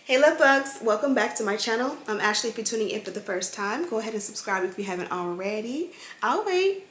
Hey love bugs, welcome back to my channel. I'm Ashley. If you're tuning in for the first time, go ahead and subscribe if you haven't already. I'll wait.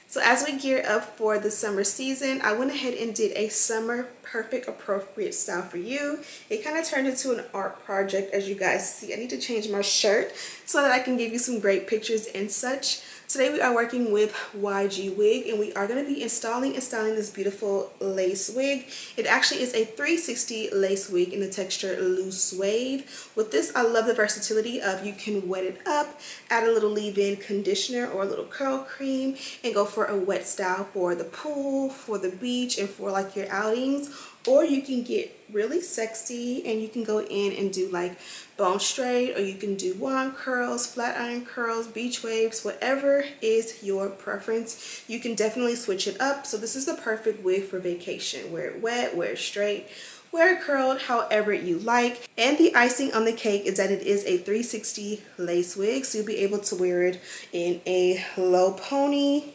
So as we gear up for the summer season, I went ahead and did a summer perfect appropriate style for you. It kind of turned into an art project, as you guys see. I need to change my shirt so that I can give you some great pictures and such. Today we are working with YGwigs, and we are going to be installing this beautiful lace wig. It actually is a 360 lace wig in the texture loose suede. With this, I love the versatility of you can wet it up, add a little leave-in conditioner or a little curl cream, and go for a wet style for the pool, for the beach, and for like your outings. Or you can get really sexy and you can go in and do like bone straight, or you can do wand curls, flat iron curls, beach waves, whatever is your preference. You can definitely switch it up. So this is the perfect wig for vacation. Wear it wet, wear it straight, wear it curled, however you like. And the icing on the cake is that it is a 360 lace wig, so you'll be able to wear it in a low pony.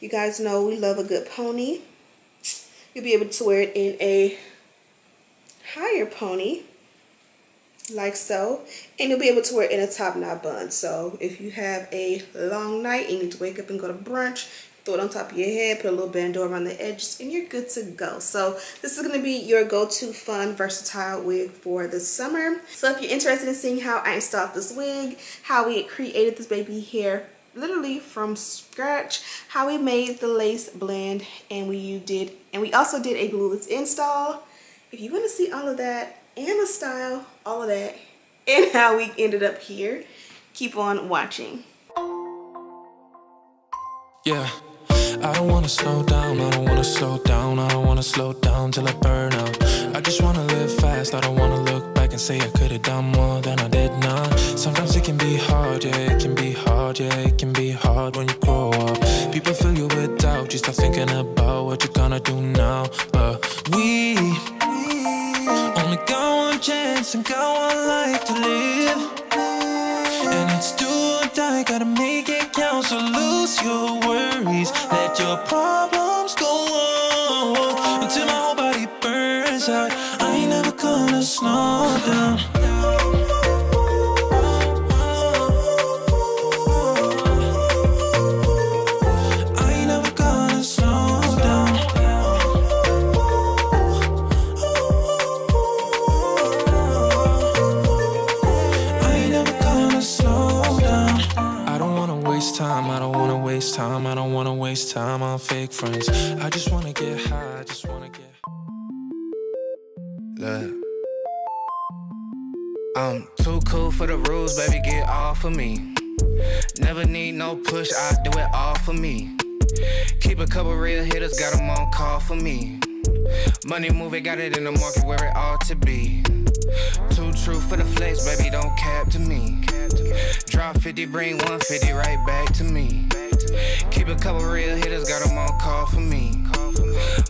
You guys know we love a good pony. You'll be able to wear it in a higher pony, like so, and you'll be able to wear it in a top knot bun. So if you have a long night and you need to wake up and go to brunch, throw it on top of your head, put a little bandeau around the edges, and you're good to go. So this is going to be your go-to fun, versatile wig for the summer. So if you're interested in seeing how I installed this wig, how we created this baby hair literally from scratch, how we made the lace blend, and we also did a glueless install. If you want to see all of that and the style, all of that, and how we ended up here, keep on watching. Yeah, I don't want to slow down, I don't want to slow down, I don't want to slow down till I burn out. I just want to live fast, I don't want to look back and say I could have done more than I did now. Sometimes it can be hard, yeah, it can be hard, yeah, it can be hard when you grow up. People fill you with doubt, you start thinking about what you're gonna do now. But we only got one chance and got one life to live, and it's do or die, gotta make it count. So lose your worries, let your problems go on until my whole body burns out. I ain't never gonna slow down. I ain't never gonna slow down. I ain't never gonna slow down. I don't wanna waste time, I don't wanna waste time, I don't wanna waste time on fake friends. I just wanna get high, I just wanna get. Look, I'm too cool for the rules, baby, get off of me. Never need no push, I do it all for me. Keep a couple real hitters, got them on call for me. Money moving, got it in the market where it ought to be. Too true for the flex, baby, don't cap to me. Drop 50, bring 150 right back to me. Keep a couple real hitters, got them on call for me.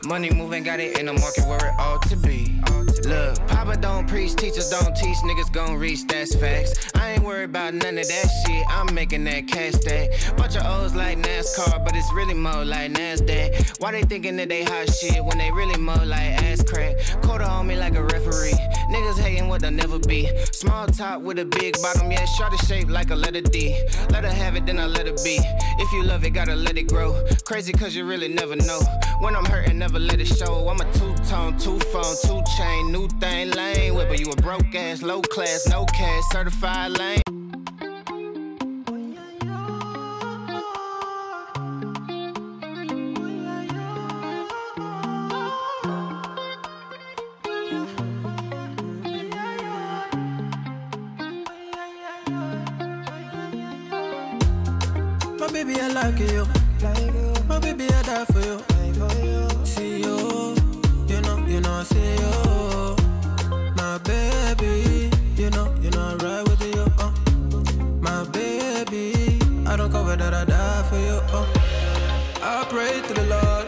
Money moving, got it in the market where it ought to be. Look, Papa don't preach, teachers don't teach, niggas gon' reach, that's facts. I ain't worried about none of that shit, I'm making that cash stack. Bunch of O's like NASCAR, but it's really more like NASDAQ. Why they thinking that they hot shit when they really more like ass crack? Quarter on me like a referee, niggas hating what they'll never be. Small top with a big bottom, yeah, shorty shaped like a letter D. Let her have it, then I let her be. If you love it, gotta let it grow. Crazy cause you really never know. When I'm hurting, never let it show. I'm a two-tone, two-phone, two-chain, new thing, lane whipper. You a broke ass, low class, no cash, certified lane. My baby, I like you. My baby, I die for you. See you, you know I see you. My baby, you know I ride with you. My baby, I don't cover that, I die for you. I pray to the Lord,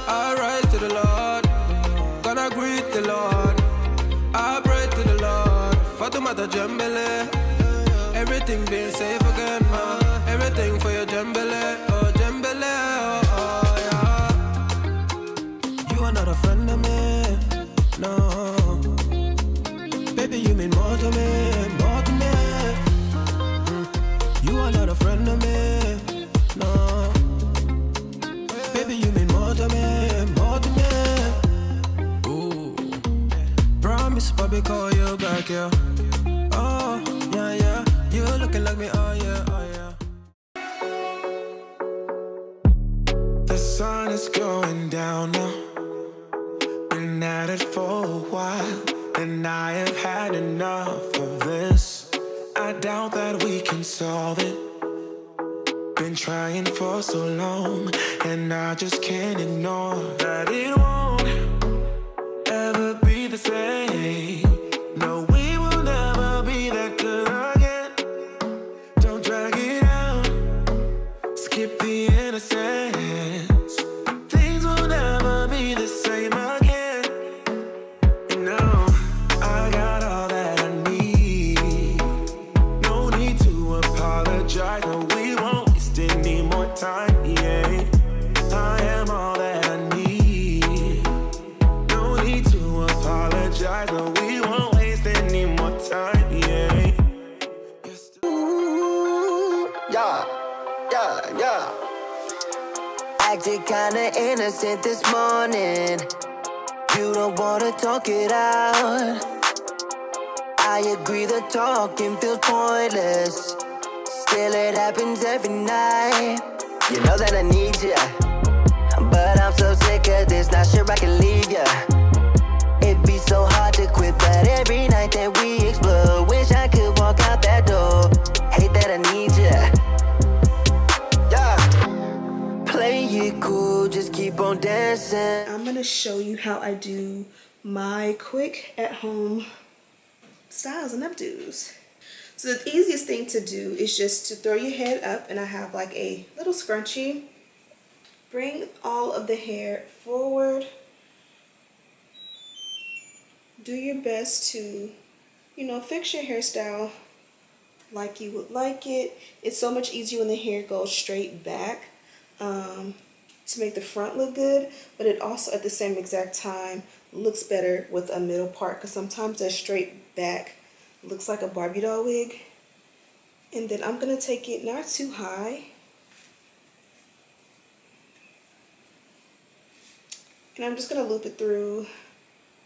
I rise to the Lord, gonna greet the Lord. I pray to the Lord, Fatumata Jambele, everything being safe again, everything for your Jambele, oh Jambele, oh yeah. You are not a friend of me, no. miss Bobby call you back, yeah. Oh, yeah, yeah. You looking like me, oh yeah, oh yeah. The sun is going down now. Been at it for a while, and I have had enough of this. I doubt that we can solve it. Been trying for so long, and I just can't ignore that it won't ever be the same. No, we will never be that good again. Don't drag it out, skip the innocence. Things will never be the same again. You know, I got all that I need. No need to apologize, no, we won't waste any more time, yeah. I am all that I need. No need to apologize, no, we won't waste any more time, yeah. Yeah, yeah, yeah. Acted kinda innocent this morning. You don't wanna talk it out. I agree the talking feels pointless. Still it happens every night. You know that I need ya, but I'm so sick of this, not sure I can leave ya. It'd be so hard to quit, but every night that we explode, wish I could walk out that door. Hate that I need ya. Yeah. Play it cool, just keep on dancing. I'm gonna show you how I do my quick at home styles and updos. So the easiest thing to do is just to throw your head up, and I have like a little scrunchie. Bring all of the hair forward. Do your best to, you know, fix your hairstyle like you would like it. It's so much easier when the hair goes straight back to make the front look good, but it also at the same exact time looks better with a middle part, because sometimes that straight back looks like a Barbie doll wig. And then I'm gonna take it not too high, and I'm just gonna loop it through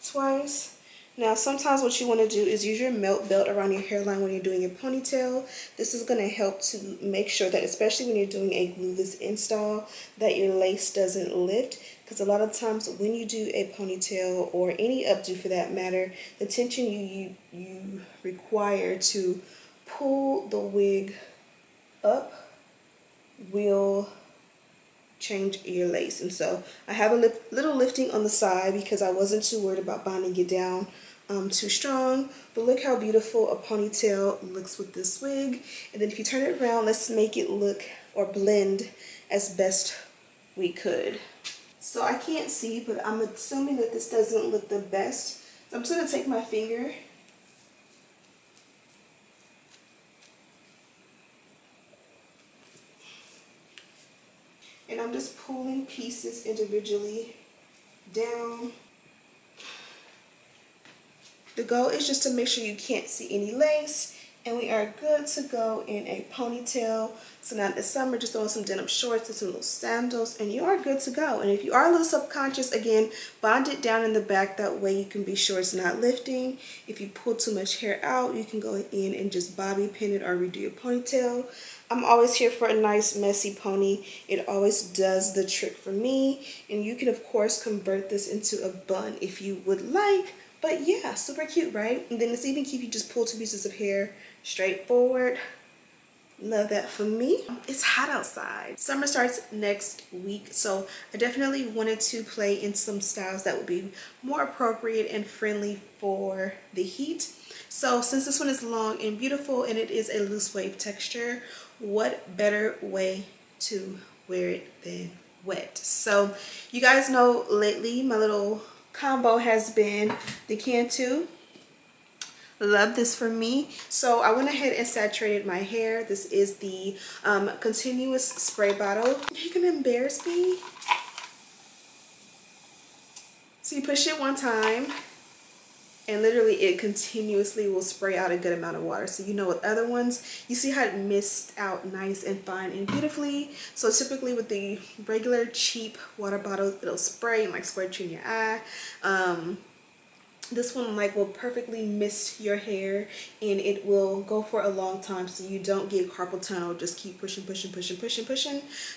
twice. Now sometimes what you want to do is use your melt belt around your hairline when you're doing your ponytail. This is going to help to make sure that, especially when you're doing a glueless install, that your lace doesn't lift, because a lot of times when you do a ponytail or any updo for that matter, the tension you require to pull the wig up will change your lace. And so I have a little lifting on the side because I wasn't too worried about binding it down too strong. But look how beautiful a ponytail looks with this wig. And then if you turn it around, let's make it look or blend as best we could. So I can't see, but I'm assuming that this doesn't look the best. So I'm just going to take my finger and I'm just pulling pieces individually down. The goal is just to make sure you can't see any lace, and we are good to go in a ponytail. So now this summer, just throw on some denim shorts and some little sandals, and you are good to go. And if you are a little subconscious, again, bond it down in the back. That way you can be sure it's not lifting. If you pull too much hair out, you can go in and just bobby pin it or redo your ponytail. I'm always here for a nice messy pony. It always does the trick for me. And you can of course convert this into a bun if you would like. But yeah, super cute, right? And then it's even cute if you just pull two pieces of hair straight forward. Love that for me. It's hot outside. Summer starts next week, so I definitely wanted to play in some styles that would be more appropriate and friendly for the heat. So since this one is long and beautiful and it is a loose wave texture, what better way to wear it than wet? So you guys know lately my little combo has been the Cantu. Love this for me. So I went ahead and saturated my hair. This is the continuous spray bottle. You can embarrass me. So you push it one time and literally it continuously will spray out a good amount of water. So you know with other ones, you see how it missed out nice and fine and beautifully. So typically with the regular cheap water bottle, it'll spray and like squirt you in your eye. This one like will perfectly mist your hair, and it will go for a long time so you don't get carpal tunnel. Just keep pushing.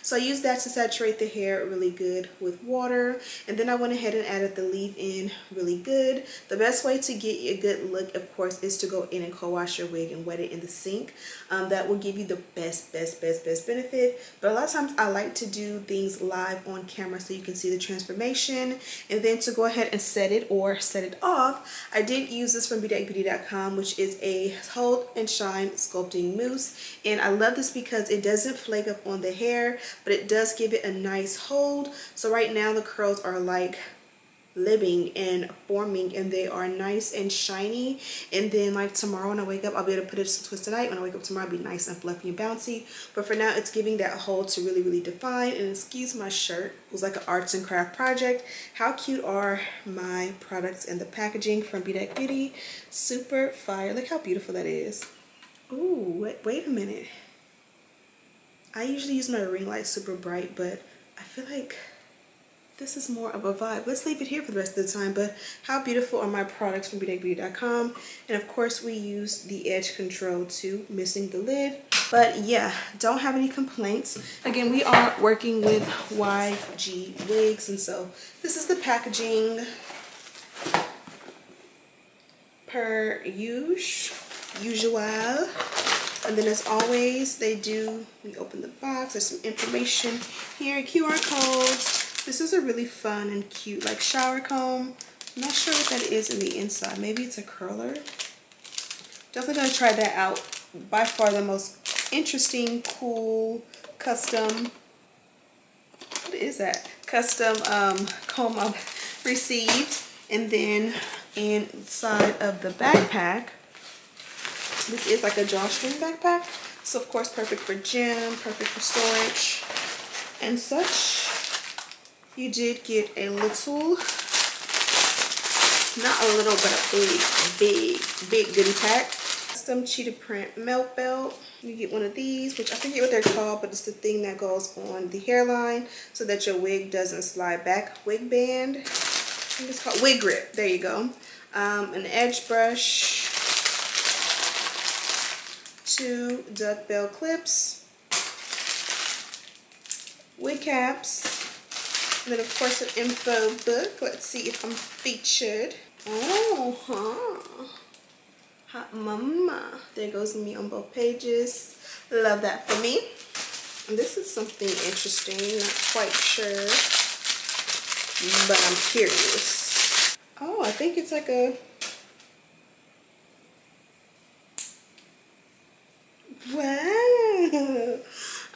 So I use that to saturate the hair really good with water, and then I went ahead and added the leave-in really good. The best way to get a good look, of course, is to go in and co-wash your wig and wet it in the sink. That will give you the best benefit. But a lot of times I like to do things live on camera so you can see the transformation, and then to go ahead and set it or set it off, I did use this from bedeck.com, which is a hold and shine sculpting mousse, and I love this because it doesn't flake up on the hair, but it does give it a nice hold. So right now the curls are like living and forming, and they are nice and shiny, and then like tomorrow when I wake up I'll be able to put it to twist tonight. When I wake up tomorrow, it'll be nice and fluffy and bouncy, but for now it's giving that hold to really define. And excuse my shirt, it was like an arts and craft project. How cute are my products and the packaging from Bedeck Beauty? Super fire. Look how beautiful that is. Ooh, wait a minute, I usually use my ring light super bright, but I feel like this is more of a vibe. Let's leave it here for the rest of the time. But how beautiful are my products from bedeckbeauty.com. And of course we use the edge control too, missing the lid. But yeah, don't have any complaints. Again, we are working with YGwigs, and so this is the packaging per usual. And then as always, we open the box, there's some information here, QR codes. This is a really fun and cute like shower comb. I'm not sure what that is in the inside. Maybe it's a curler. Definitely gonna try that out. By far the most interesting, cool, custom, what is that? Custom comb I've received. And then inside of the backpack, this is like a drawstring backpack. So of course perfect for gym, perfect for storage and such. You did get a little, not a little, but a big goodie pack. Custom cheetah print melt belt. You get one of these, which I forget what they're called, but it's the thing that goes on the hairline so that your wig doesn't slide back. Wig band. I think it's called wig grip. There you go. An edge brush. 2 duckbill clips. Wig caps. And then of course an info book. Let's see if I'm featured. Oh, hot mama. There goes me on both pages. Love that for me. And this is something interesting. Not quite sure, but I'm curious. Oh, I think it's like a, wow.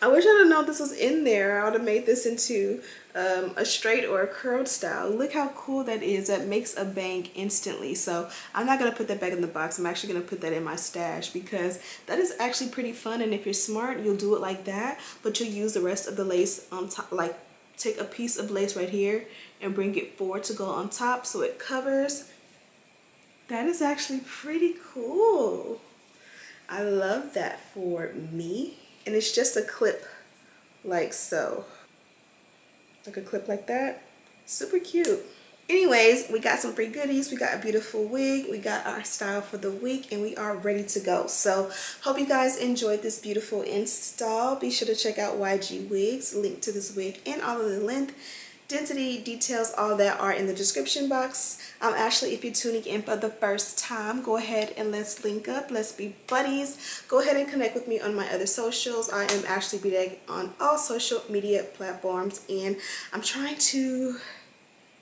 I wish I didn't know this was in there. I would have made this into a straight or a curled style. Look how cool that is. That makes a bang instantly. So I'm not going to put that back in the box. I'm actually going to put that in my stash because that is actually pretty fun. And if you're smart, you'll do it like that. But you'll use the rest of the lace on top. Like take a piece of lace right here and bring it forward to go on top so it covers. That is actually pretty cool. I love that for me. And it's just a clip like so. Like a clip like that. Super cute. Anyways, we got some free goodies. We got a beautiful wig. We got our style for the week, and we are ready to go. So hope you guys enjoyed this beautiful install. Be sure to check out YGwigs. Link to this wig and all of the length, density, details, all that are in the description box. Ashley, if you're tuning in for the first time, go ahead and let's link up. Let's be buddies. Go ahead and connect with me on my other socials. I am Ashley Bedeck on all social media platforms, and I'm trying to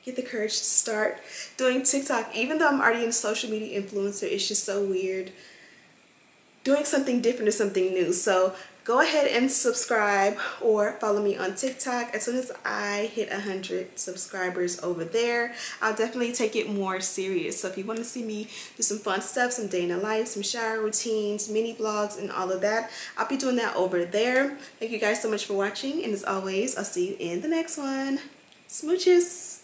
get the courage to start doing TikTok. Even though I'm already a social media influencer, it's just so weird doing something different or something new. So go ahead and subscribe or follow me on TikTok. As soon as I hit 100 subscribers over there, I'll definitely take it more serious. So if you want to see me do some fun stuff, some day in the life, some shower routines, mini vlogs, and all of that, I'll be doing that over there. Thank you guys so much for watching, and as always, I'll see you in the next one. Smooches!